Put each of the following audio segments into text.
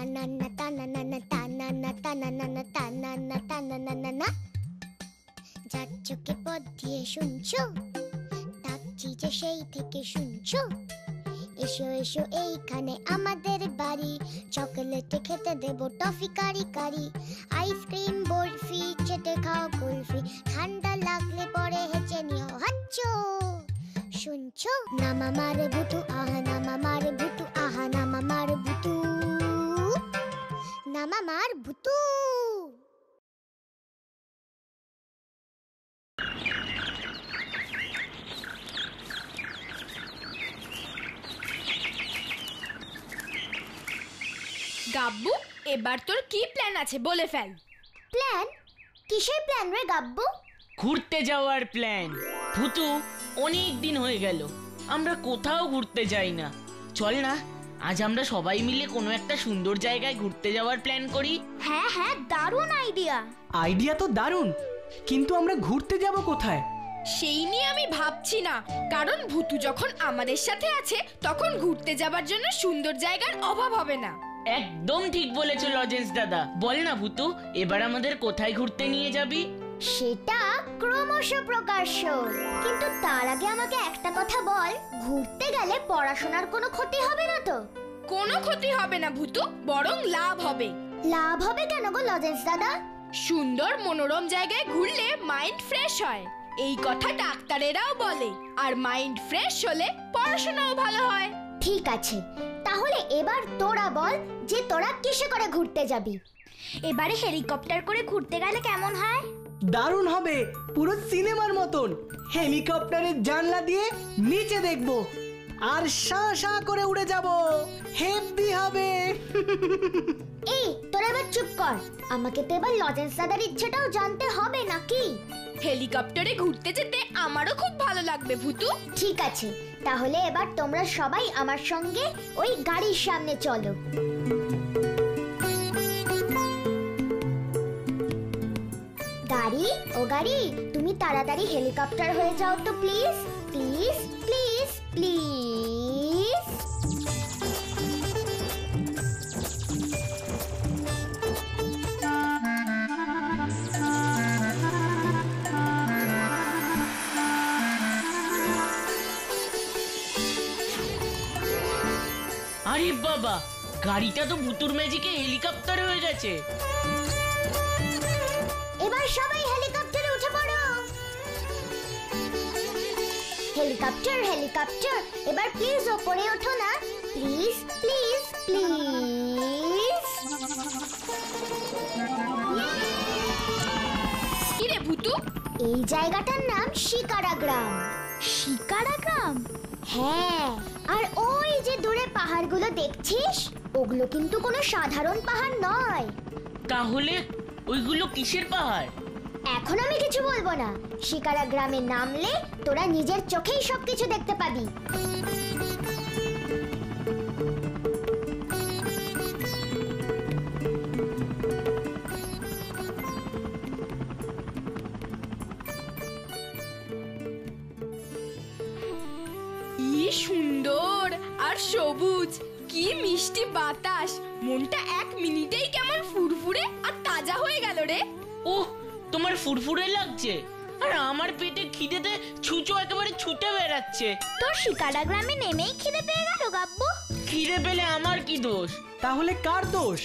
তানানা তানানা তানানা তানানা তানানা তানানা। যার চোখে পথ দিয়ে শুনছো, ডাকছি যে সেই থেকে শুনছো। এসো এসো এইখানে আমাদের বাড়ি, চকলেটে খেতে দেবো টফি কারি কারি। আইসক্রিম বরফি চেটে খাও কুলফি, ঠান্ডা লাগলে পরে হেঁচে নিও হাচ্চো। শুনছো না মামার ভুতু আহা, না মামার ভুতু আহা, না মামার ভুতু, না মামার ভুতু। গাব্বু, এবার তোর কি প্ল্যান আছে বলে ফেল। প্ল্যান? কিসের প্ল্যান রে গাব্বু? ঘুরতে যাওয়ার প্ল্যান। ভুতু, অনেক দিন হয়ে গেল আমরা কোথাও ঘুরতে যাই না। চল না, আজ আমরা সবাই মিলে কোনো একটা সুন্দর জায়গায় ঘুরতে যাওয়ার প্ল্যান করি। হ্যাঁ হ্যাঁ, দারুণ আইডিয়া। আইডিয়া তো দারুণ, কিন্তু আমরা ঘুরতে যাব কোথায়? সেই নিয়ে আমি ভাবছি না, কারণ ভুতু যখন আমাদের সাথে আছে তখন ঘুরতে যাবার জন্য সুন্দর জায়গার অভাব হবে না। একদম ঠিক বলেছো লজেন্স দাদা। বল না ভুতু, এবার আমাদের কোথায় ঘুরতে নিয়ে যাবি? সেটা ক্রমশ প্রকাশ্য, কিন্তু তার আগে আমাকে একটা কথা বল, ঘুরতে গেলে পড়াশোনার কোনো ক্ষতি হবে না তো? কোনো ক্ষতি হবে না ভুতু, বরং লাভ হবে। লাভ হবে কেন গো লজেন্স দাদা? সুন্দর মনোরম জায়গায় ঘুরলে মাইন্ড ফ্রেশ হয়, এই কথা ডাক্তারেরাও বলে। আর মাইন্ড ফ্রেশ হলে পড়াশোনাও ভালো হয়। ঠিক আছে, তাহলে এবার তোরা বল যে তোরা কিসে করে ঘুরতে যাবি? এবারে হেলিকপ্টার করে ঘুরতে গেলে কেমন হয়? দারুণ হবে, পুরো সিনেমার মতন। হেলিকপ্টারের জানলা দিয়ে নিচে দেখব আর শা শা করে উড়ে যাব, হেব্বি হবে। এই তোরা এবার চুপ কর, আমাকে তো এবার লজেন্স দাদার ইচ্ছেটাও জানতে হবে নাকি? হেলিকপ্টারে ঘুরতে যেতে আমারও খুব ভালো লাগবে ভুতু। ঠিক আছে, তাহলে এবার তোমরা সবাই আমার সঙ্গে ওই গাড়ির সামনে চলো। গাড়ি, ও গাড়ি, তুমি তাড়াতাড়ি হেলিকপ্টার হয়ে যাও তো প্লিজ, প্লিজ প্লিজ প্লিজ। আরে বাবা, গাড়িটা তো ভুতুর ম্যাজিকে হেলিকপ্টার হয়ে গেছে। এবার সবাই হেলিকপ্টারে উঠে পড়ো। হেলিকপ্টার হেলিকপ্টার, এবার প্লিজ ওপরে ওঠো না, প্লিজ প্লিজ প্লিজ। কি রে ভুতু? এই জায়গাটার নাম শিকারা গ্রাম। শিকারা গ্রাম? হ্যাঁ, আর ওই যে দূরে পাহাড়গুলো দেখছিস, ওগুলো কিন্তু কোনো সাধারণ পাহাড় নয়। তাহলে ওইগুলো কিসের পাহাড়? এখন আমি কিছু বলবো না, শিকারা গ্রামে নামলে তোরা নিজের চোখেই সবকিছু দেখতে পাবি। কি সুন্দর আর সবুজ, কি মিষ্টি বাতাস, মনটা এক মিনিটেই কেমন ফুরফুরে আর তাজা হয়ে গেল রে। ওহ, তোমার ফুরফুরে লাগছে, আর আমার পেটে খিদেতে ছুঁচো একেবারে ছুটে বেড়াচ্ছে। তোর শিকারা গ্রামে নেমেই খিদে পেয়ে গেল গাব্বু? খিদে পেলে আমার কি দোষ? তাহলে কার দোষ?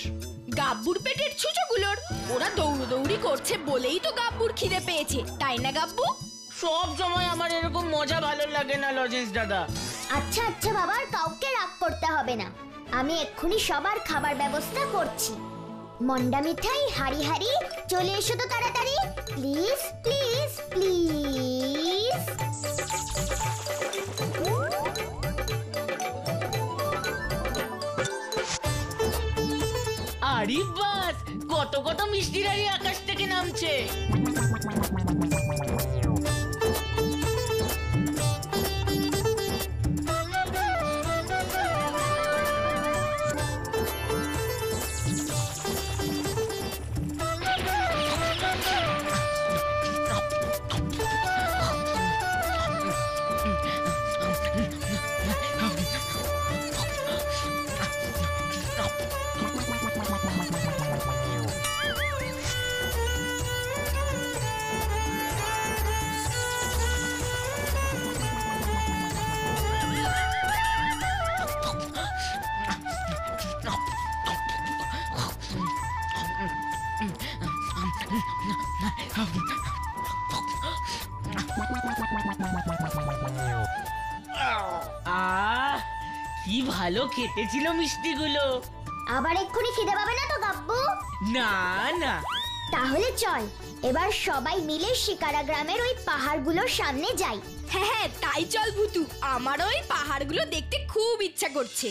গাব্বুর পেটের ছুঁচোগুলোর। ওরা দৌড়দৌড়ি করছে বলেই তো গাব্বুর খিদে পেয়েছে, তাই না গাব্বু? সব সময় আমার এরকম মজা ভালো লাগে না লজেন্স দাদা। আচ্ছা আচ্ছা বাবা, আর কাউকে রাগ করতে হবে না, আমি এক্ষুনি সবার খাবার ব্যবস্থা করছি। মন্ডা মিঠাই, হাড়ি হাড়ি, চলে এসো তো তাড়াতাড়ি, প্লিজ প্লিজ প্লিজ। আরে বাস, কত কত মিষ্টি রাড়ি আকাশ থেকে নামছে। ভালো খেতে ছিল মিষ্টিগুলো। আবার এক্ষুনি খিদে পাবে না তো গাব্বু? না না, তাহলে চল এবার সবাই মিলে শিকারা গ্রামের ওই পাহাড়গুলোর সামনে যাই। হ্যাঁ হ্যাঁ তাই চল ভুতু, আমারও ওই পাহাড়গুলো দেখতে খুব ইচ্ছা করছে।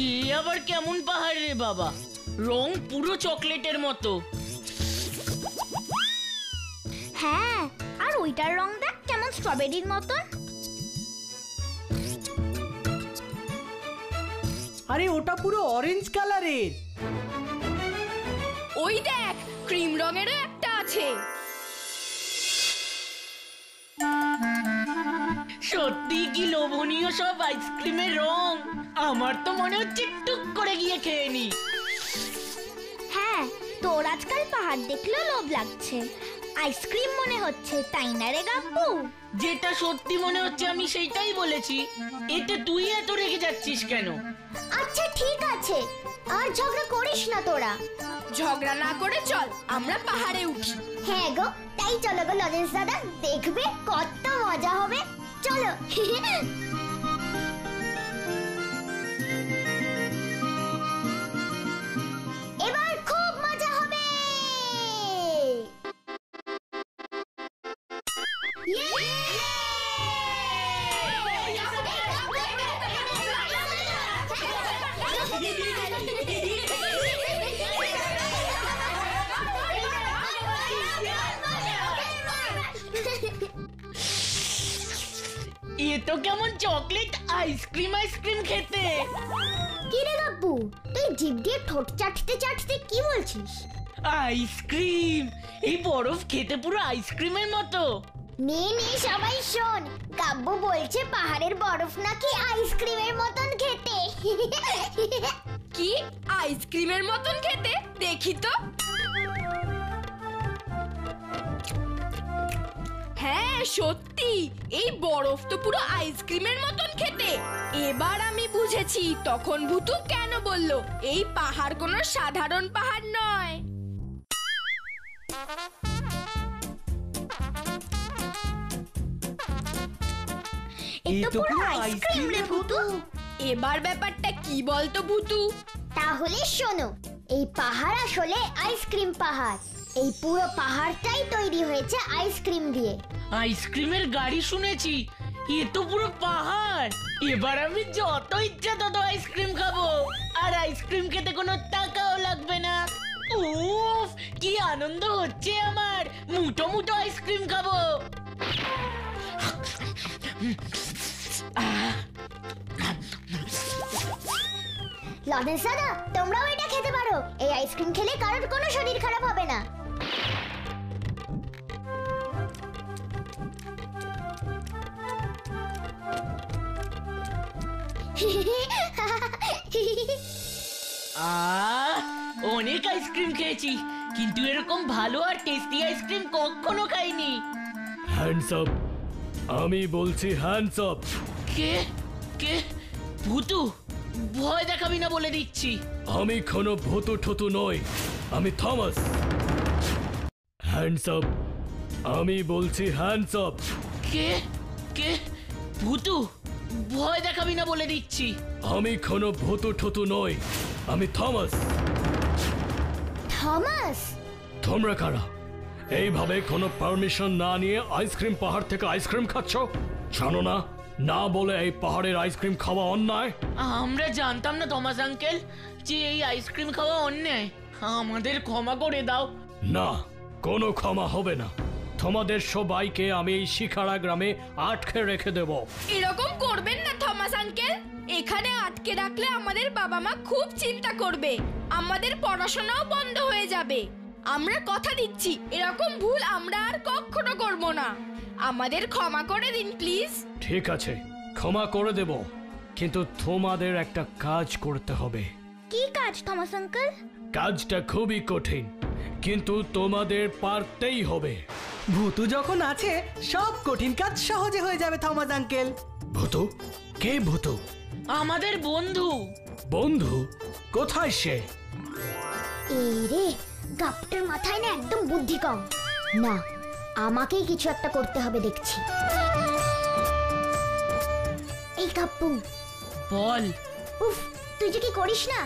এ আবার কেমন পাহাড় রে বাবা, রং পুরো চকলেটের মতো। হ্যাঁ, আর ওইটার রং দেখ কেমন স্ট্রবেরির মতন। আরে ওটা পুরো অরেঞ্জ কালারের। ওই দেখ ক্রিম রঙেরও একটা আছে। সত্যি কি লোভনীয় সব আইসক্রিমের রং, আমার তো মনে হচ্ছে টুক করে গিয়ে খেয়ে নি। হ্যাঁ, তোর আজকাল পাহাড় দেখলেও লোভ লাগছে, আইসক্রিম মনে হচ্ছে, তাই না রে গাব্বু? যেটা সত্যি মনে হচ্ছে আমি সেইটাই বলেছি, এতে তুই এত রেগে যাচ্ছিস কেন? আচ্ছা ঠিক আছে, আর ঝগড়া করিস না তোরা। ঝগড়া না করে চল আমরা পাহাড়ে উঠি। হ্যাঁ গো, তাই চলো গো লজেন্স দাদা, দেখবে কত মজা হবে, চলো। এবার খুব মজা হবে। এ তো কেমন চকলেট আইসক্রিম আইসক্রিম খেতে। কি রে গাব্বু, তুই জিভ দিয়ে ঠোঁট চাটতে চাটতে কি বলছিস? আইসক্রিম, এই বরফ খেতে পুরো আইসক্রিমের মতো। নে নে সবাই শোন, গাব্বু বলছে পাহাড়ের বরফ নাকি আইসক্রিমের মতন খেতে। কি আইসক্রিমের মতন খেতে? দেখি তো। হ্যাঁ সত্যি, এই বরফ তো পুরো আইসক্রিমের মতন খেতে। এবার আমি বুঝেছি তখন ভুতু কেন বলল এই পাহাড় কোনো সাধারণ পাহাড় নয়। এটা পুরো আইসক্রিম রে ভুতু। এবার ব্যাপারটা কি বলতো ভুতু? তাহলে শোনো, এই পাহাড় আসলে আইসক্রিম পাহাড়। এই পুরো পাহাড়টাই তৈরি হয়েছে আইসক্রিম দিয়ে। আইসক্রিমের গাড়ি শুনেছি, এ তো পুরো পাহাড়। এবার আমি যত ইচ্ছা তত আইসক্রিম খাবো, আর আইসক্রিম খেতে কোনো টাকাও লাগবে না। উফ, কি আনন্দ হচ্ছে আমার, মুঠো মুঠো আইসক্রিম খাবো। লজেন্স দাদা, তোমরাও এটা খেতে পারো, এই আইসক্রিম খেলে কারোর কোনো শরীর খারাপ হবে না। অনেক আইসক্রিম খেয়েছি, কিন্তু এরকম ভালো আর টেস্টি আইসক্রিম কখনো খাইনি। হ্যান্ডস আপ, আমি বলছি হ্যান্ডস আপ। কে কে? ভুতু, ভয় দেখাবি না বলে দিচ্ছি। আমি কোনো ভূতু ঠুতু নই, আমি থমাস। হ্যান্ডস আপ, আমি বলছি হ্যান্ডস আপ। কে কে? ভুতু, ভয় দেখাবি না বলে দিচ্ছি। আমি কোনো ভূতু ঠুতু নই, আমি থমাস। থমাস? তোমরা কারা? এইভাবে কোনো পারমিশন না নিয়ে আইসক্রিম পাহাড় থেকে আইসক্রিম খাচ্ছ? জানো না, না বলে এই পাহাড়ের আইসক্রিম খাওয়া অন্যায়। আমরা জানতাম না থমাস আঙ্কেল যে এই আইসক্রিম খাওয়া অন্যায়, আমাদের ক্ষমা করে দাও। না, কোনো ক্ষমা হবে না। তোমাদের সবাইকে আমি এই শিকারা গ্রামে আটকে রেখে দেব। এরকম করবেন না থমাস আঙ্কেল, এখানে আটকে রাখলে আমাদের বাবা মা খুব চিন্তা করবে, আমাদের পড়াশোনাও বন্ধ হয়ে যাবে। আমরা কথা দিচ্ছি এরকম ভুল আমরা আর কখনো করব না, আমাদের ক্ষমা করে দিন প্লিজ। ঠিক আছে, ক্ষমা করে দেব, কিন্তু তোমাদের একটা কাজ করতে হবে। কি কাজ থমাস আঙ্কেল? কাজটা খুবই কঠিন, কিন্তু তোমাদের পারতেই হবে। ভূতু যখন আছে, সব কঠিন কাজ সহজে হয়ে যাবে থমাস আঙ্কেল। ভূতু? কে ভূতু? আমাদের বন্ধু। বন্ধু? কোথায় সে? এই রে, গাপটার মাথায় না একদম বুদ্ধি কম। না, আমাকেই কিছু একটা করতে হবে দেখছি। এই গাপ্পু, বল। উফ, তুই যে কি করিস না।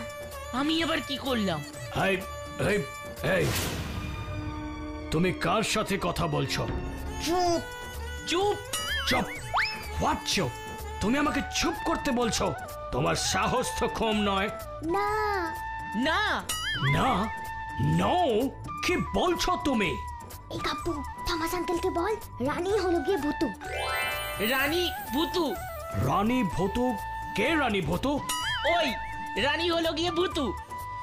আমি এবার কি করলাম? এই এই এই তুমি কার সাথে কথা বলছো? চুপ। চুপ। চুপ। হোয়াট চুপ? তুমি আমাকে চুপ করতে বলছো? তোমার সাহস তো কম নয়। না না না, নো, কি বলছো তুমি? এই কাপু, থমাস আঙ্কেলকে বল রানী হলো গিয়ে ভূতু। রানী ভূতু? রানী ভূতু? কে রানী ভূতু? ওই রানী হলো গিয়ে ভূতু,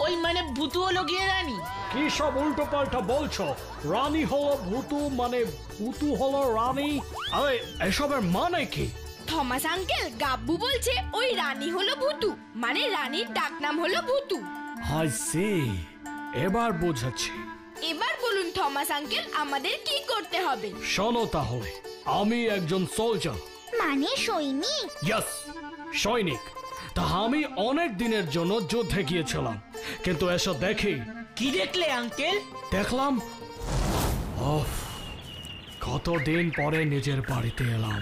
ওই মানে ভূতু হলো গিয়ে রানী। কি সব উল্টো পাল্টা বলছো? রানী হলো ভূতু মানে ভূতু হলো রানী? আরে এসবের মানে কি? থমাস আঙ্কেল, গাব্বু বলছে ওই রানী হলো ভূতু, মানে রানীর ডাকনাম হলো ভূতু। আই সি, এবার বুঝাচ্ছি। এবার বলুন থমাস আঙ্কেল, আমাদের কি করতে হবে? শোনো তাহলে, আমি একজন সোলজার, মানে সৈনিক। ইয়েস, সৈনিক। তা আমি অনেক দিনের জন্য যুদ্ধে গিয়েছিলাম, কিন্তু এসে দেখি। কি দেখলে আঙ্কেল? দেখলাম, ওফ, কতদিন পরে নিজের বাড়িতে এলাম।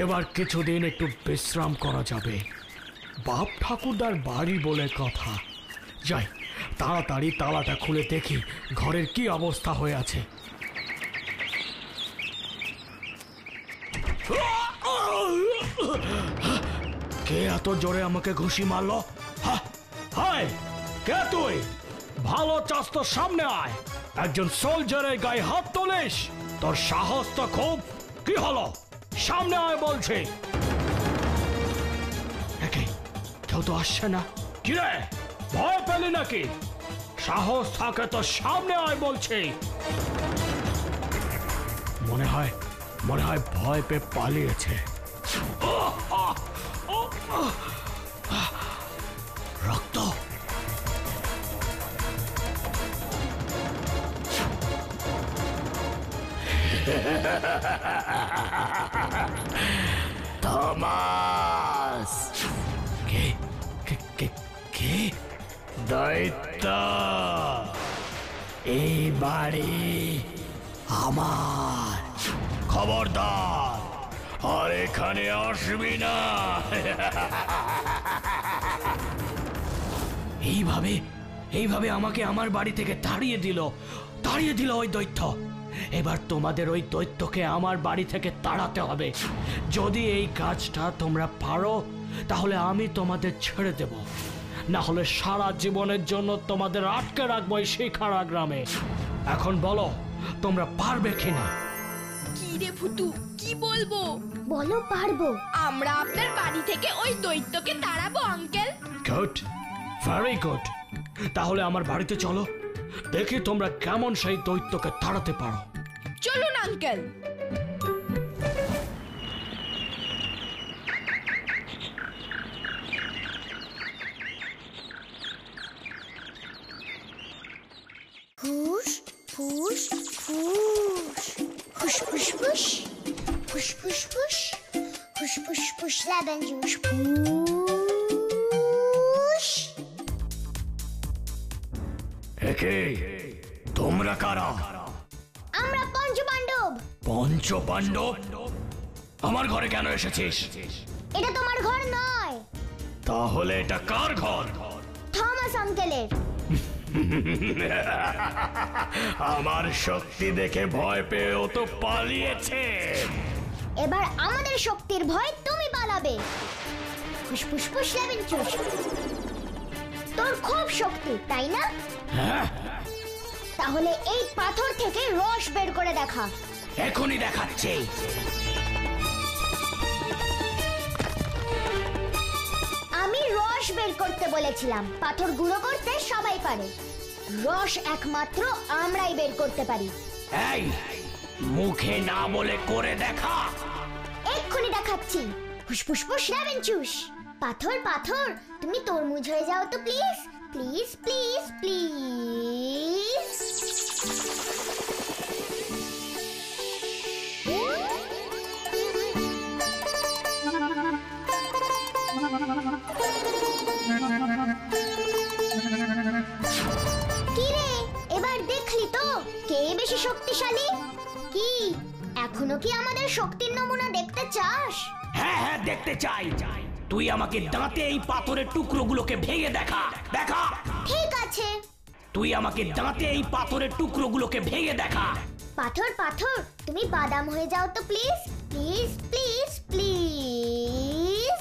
এবার কিছুদিন একটু বিশ্রাম করা যাবে। বাপ ঠাকুরদার বাড়ি বলে কথা। যাই, তাড়াতাড়ি তালাটা খুলে দেখি ঘরের কি অবস্থা হয়ে আছে। কে এত জোরে আমাকে ঘুষি মারলো? হায়, কে তুই? ভালো চাস তো সামনে আয়। একজন সোলজারের গায়ে হাত তোলিস? তোর সাহস তো খুব। কি হলো? সামনে আয় বলছি। কেউ তো আসছে না। কিরে, ভয় পেলি নাকি? সাহস থাকে তো সামনে আয় বলছি। মনে হয় ভয় পেয়ে পালিয়েছে। রক্ত। থমাস। কে কে কে কে? দৈত্য। এই বাড়ি আমার। খবরদার আর এখানে আসবি না। এইভাবে আমাকে আমার বাড়ি থেকে তাড়িয়ে দিল ওই দৈত্য। এবার তোমাদের ওই দৈত্যকে আমার বাড়ি থেকে তাড়াতে হবে। যদি এই কাজটা তোমরা পারো তাহলে আমি তোমাদের ছেড়ে দেব, না হলে সারা জীবনের জন্য তোমাদের আটকে রাখবো এই শিখারা গ্রামে। এখন বলো তোমরা পারবে কিনা? কি রে ভূতু, কি বলবো? বলো পারবো। আমরা আপনার বাড়ি থেকে ওই দৈত্যকে তাড়াবো আঙ্কেল। Good, very good. তাহলে আমার বাড়িতে চলো, দেখি তোমরা কেমন সেই দৈত্যকে তাড়াতে পারো। চলুন আঙ্কেল। ফুস ফুস ফুস ফুস ফুস ফুস ফুস ফুস ফুস ফুস ফুস ফুস লেমন জুস ফুস। একে তোমরা কারা? আমরা পঞ্চপাণ্ডব। পঞ্চপাণ্ডব? আমার ঘরে কেন এসেছিস? এটা তোমার ঘর নয়। তাহলে এটা কার ঘর? থমাস আঙ্কেলের। আমার শক্তি দেখে ভয় পেয়ে ও তো পালিয়েছে। এবার আমাদের শক্তির ভয় তুমি পালাবে। ফুস ফুস ফুস লেমন জুস। তোর খুব শক্তি, তাই না? হ্যাঁ, তাহলে এই পাথর থেকে রস বের করে দেখা। এখনই দেখাচ্ছি। আমি রস বের করতে বলেছিলাম, পাথর গুঁড়ো করতে সবাই পারে, রস একমাত্র আমরাই বের করতে পারি। এই, মুখে না বলে করে দেখা। এক্ষুনি দেখাচ্ছি। ফুসফুস ফুস লেমন জুস। পাথর পাথর, তুমি তরমুজ হয়ে যাও তো প্লিজ, প্লিজ প্লিজ প্লিজ। কিরে, এবার দেখলি তো কে বেশি শক্তিশালী? কি এখনো কি আমাদের শক্তির নমুনা দেখতে চাস? হ্যাঁ হ্যাঁ, দেখতে চাই। তুই আমাকে দাঁতে এই পাথরের টুকরোগুলোকে ভেঙে দেখা। দেখা। ঠিক আছে। তুই আমাকে দাঁতে এই পাথরের টুকরোগুলোকে ভেঙে দেখা। পাথর পাথর, তুমি বাদাম হয়ে যাও তো প্লিজ, প্লিজ প্লিজ প্লিজ।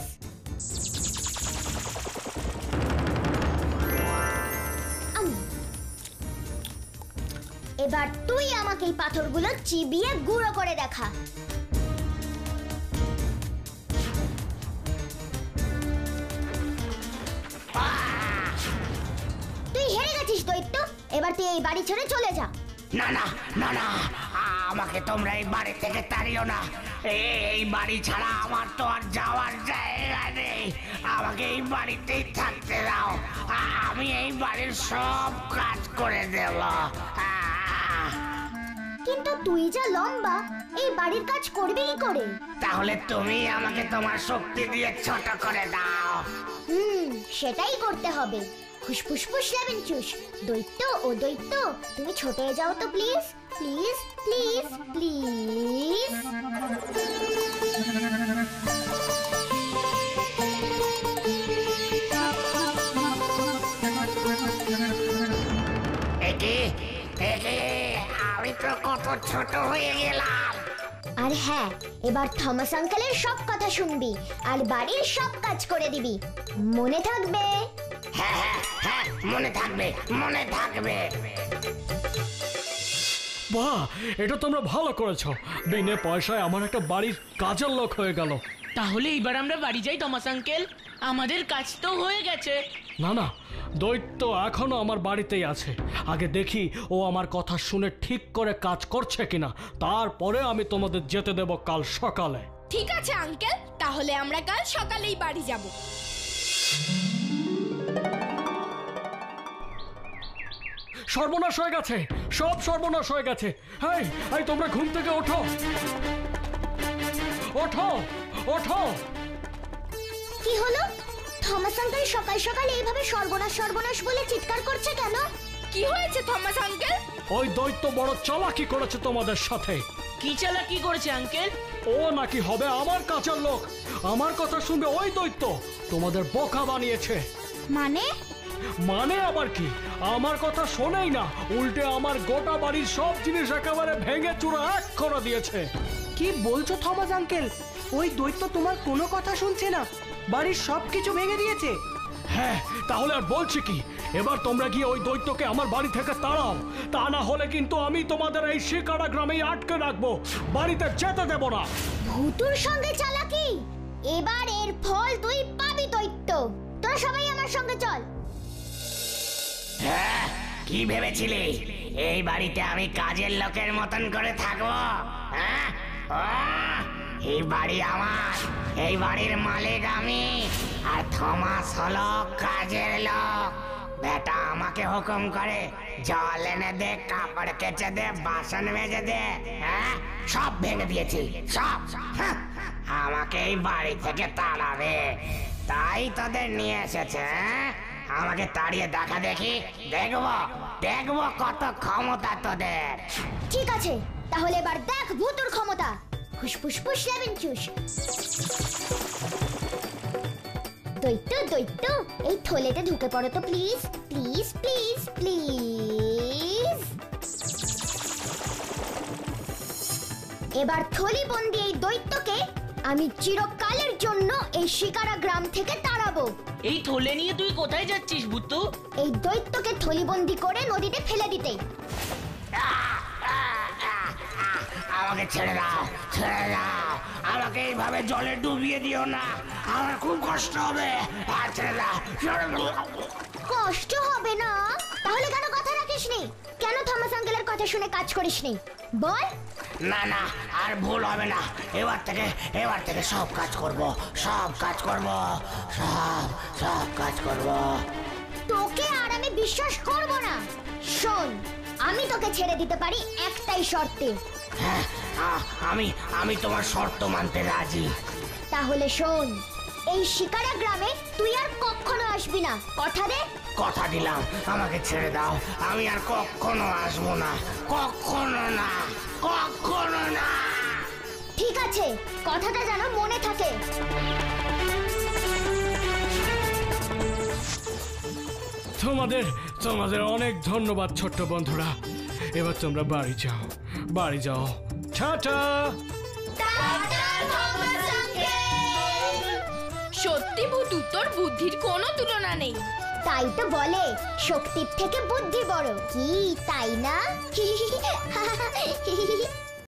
এবার তুই আমাকে এই পাথরগুলো চিবিয়ে গুঁড়ো করে দেখা। তুই হেরে গেছিস দৈত্য, এবার তুই এই বাড়ি ছেড়ে চলে যা। না না না না, আমাকে তোমরা এই বাড়ি থেকে তাড়িও না। এই বাড়ি ছাড়া আমার তো আর যাওয়ার জায়গা নেই। আমাকে এই বাড়িতেই থাকতে দাও। আমি এই বাড়ির সব কাজ করে দেব। কিন্তু তুই যা লম্বা, এই বাড়ির কাজ করবি কি করে? তাহলে তুমি আমাকে তোমার শক্তি দিয়ে ছোট করে দাও। সেটাই করতে হবে। ফুসফুসফুস লেবেন চুস, দৈত্য ও দৈত্য, তুমি ছোট হয়ে যাও তো প্লিজ, প্লিজ প্লিজ প্লিজ। আমি তো কত ছোট হয়ে গেলাম। আর হ্যাঁ, এবার থমাস আঙ্কেলের সব কথা শুনবি আর বাড়ির সব কাজ করে দিবি, মনে থাকবে? হ্যাঁ হ্যাঁ হ্যাঁ, মনে থাকবে, মনে থাকবে। বাহ, এটা তোমরা ভালো করেছো। বিনে পয়সায় আমার একটা বাড়ির কাজের লোক হয়ে গেল। তাহলে এবার আমরা বাড়ি যাই থমাস আঙ্কেল, আমাদের কাজ তো হয়ে গেছে। না না, দৈত্য এখনো আমার বাড়িতেই আছে। আগে দেখি ও আমার কথা শুনে ঠিক করে কাজ করছে কিনা, তারপরে আমি তোমাদের যেতে দেব কাল সকালে। ঠিক আছে আঙ্কেল, তাহলে আমরা কাল সকালেই বাড়ি যাব। সর্বনাশ হয়ে গেছে, সব সর্বনাশ হয়ে গেছে। এই এই, তোমরা ঘুম থেকে ওঠো, ওঠো ওঠো। কি হলো? থমাস আঙ্কেল সকাল সকাল এইভাবে সর্বনাশ সর্বনাশ বলে চিৎকার করছে কেন? কি হয়েছে থমাস আঙ্কেল? ওই দৈত্য বড় চালাকি করেছে তোমাদের সাথে। কি চালাকি করেছে আঙ্কেল? ও নাকি হবে আমার কাছের লোক। আমার কথা শুনবে ওই দৈত্য তোমাদের বোকা বানিয়েছে। মানে? মানে আবার কি? আমার কথা শোনেই না, উল্টে আমার গোটা বাড়ির সব জিনিস একেবারে ভেঙে চুরা এক করে দিয়েছে। কি বলছো থমাস আঙ্কেল? ওই দৈত্য তোমার কোনো কথা শুনছে না, বাড়ির সবকিছু ভেঙে দিয়েছে। হ্যাঁ, তাহলে আর বলছি কি, এবার তোমরা গিয়ে ওই দৈত্যকে আমার বাড়ি থেকে তাড়াও। তা না হলে কিন্তু আমি তোমাদের এই শিকারা গ্রামেই আটকে রাখবো, বাড়িতে যেতে দেব না। ভুতুর সঙ্গে চালাকি, এবার এর ফল তুই পাবি দৈত্য। তোরা সবাই আমার সঙ্গে চল। হ্যাঁ, কি ভেবেছিলি এই বাড়িতে আমি কাজের লোকের মতন করে থাকবো? হ্যাঁ, এই বাড়ি আমার, এই বাড়ির মালিক আমি, আর থমাস হলো কাজের লোক। বেটা আমাকে হুকুম করে জল এনে দে, কাপড় কেচে দে, বাসন মেজে দে, হ্যাঁ সব ভেঙে দিয়েছি সব। হ্যাঁ, আমাকে এই বাড়ি থেকে তাড়াবে, তাই তোদের নিয়ে এসেছে। আমাকে তাড়িয়ে দেখা দেখি, দেখবো দেখবো কত ক্ষমতা তোদের। ঠিক আছে, তাহলে এবার দেখ ভুতুর ক্ষমতা। ফুসফুসফুস লেবেন চুস। দৈত্য দৈত্য, এই থলেতে ঢুকে পড়ো তো প্লিজ, প্লিজ প্লিজ প্লিজ। এবার থলি বন্দি এই দৈত্যকে আমি চিরকালের জন্য এই শিকারা গ্রাম থেকে তাড়াবো। এই থলে নিয়ে তুই কোথায় যাচ্ছিস ভুতু? এই দৈত্যকে থলিবন্দি করে নদীতে ফেলে দিতে। আমাকে ছেড়ে দাও, ছেড়ে দাও, আমাকে এইভাবে জলে ডুবিয়ে দিও না, আমার খুব কষ্ট হবে। ছেড়ে দাও, ছেড়ে দাও। কষ্ট হবে না? তাহলে কেন কথা রাখিসনি? কেন থমাস আঙ্কেলের কথা শুনে কাজ করিসনি? বল। না না, আর ভুল হবে না। এবার থেকে সব কাজ করব, সব কাজ করব, সব সব কাজ করব। তোকে আর আমি বিশ্বাস করব না। শোন, আমি তোকে ছেড়ে দিতে পারি একটাই শর্তে। হ্যাঁ, আমি তোমার শর্ত মানতে রাজি। তাহলে শোন, এই শিকারা গ্রামে তুই আর কখনো আসবি না, কথা দে। কথা দিলাম, আমাকে ছেড়ে দাও, আমি আর কখনো আসবো না, কখনো না, কখনো না। ঠিক আছে, কথাটা যেন মনে থাকে। তোমাদের তোমাদের অনেক ধন্যবাদ ছোট্ট বন্ধুরা। এবার তোমরা বাড়ি যাও, বাড়ি যাও। টাটা। সত্যি ভুতু, তোর বুদ্ধির কোনো তুলনা নেই। তাই তো বলে শক্তির থেকে বুদ্ধি বড়, কি তাই না?